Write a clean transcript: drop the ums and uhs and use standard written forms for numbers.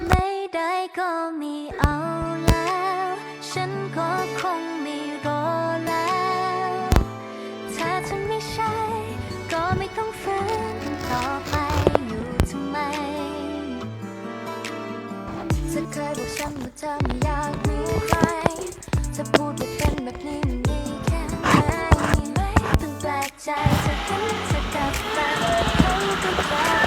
ไม่ได้ก็ไม่เอาแล้วฉันก็คงไม่รอแล้วถ้าเธอไม่ใช่ก็ไม่ต้องฝืนต่อไปอยู่ทำไมเธอเคยบอกฉันว่าเธอไม่อยากมีใครเธอพูดว่าเป็นแบบนี้มันดีแค่ไหนไม่ต้องแปลกใจเธอเห็นเธอกับแฟนเขาก็แค่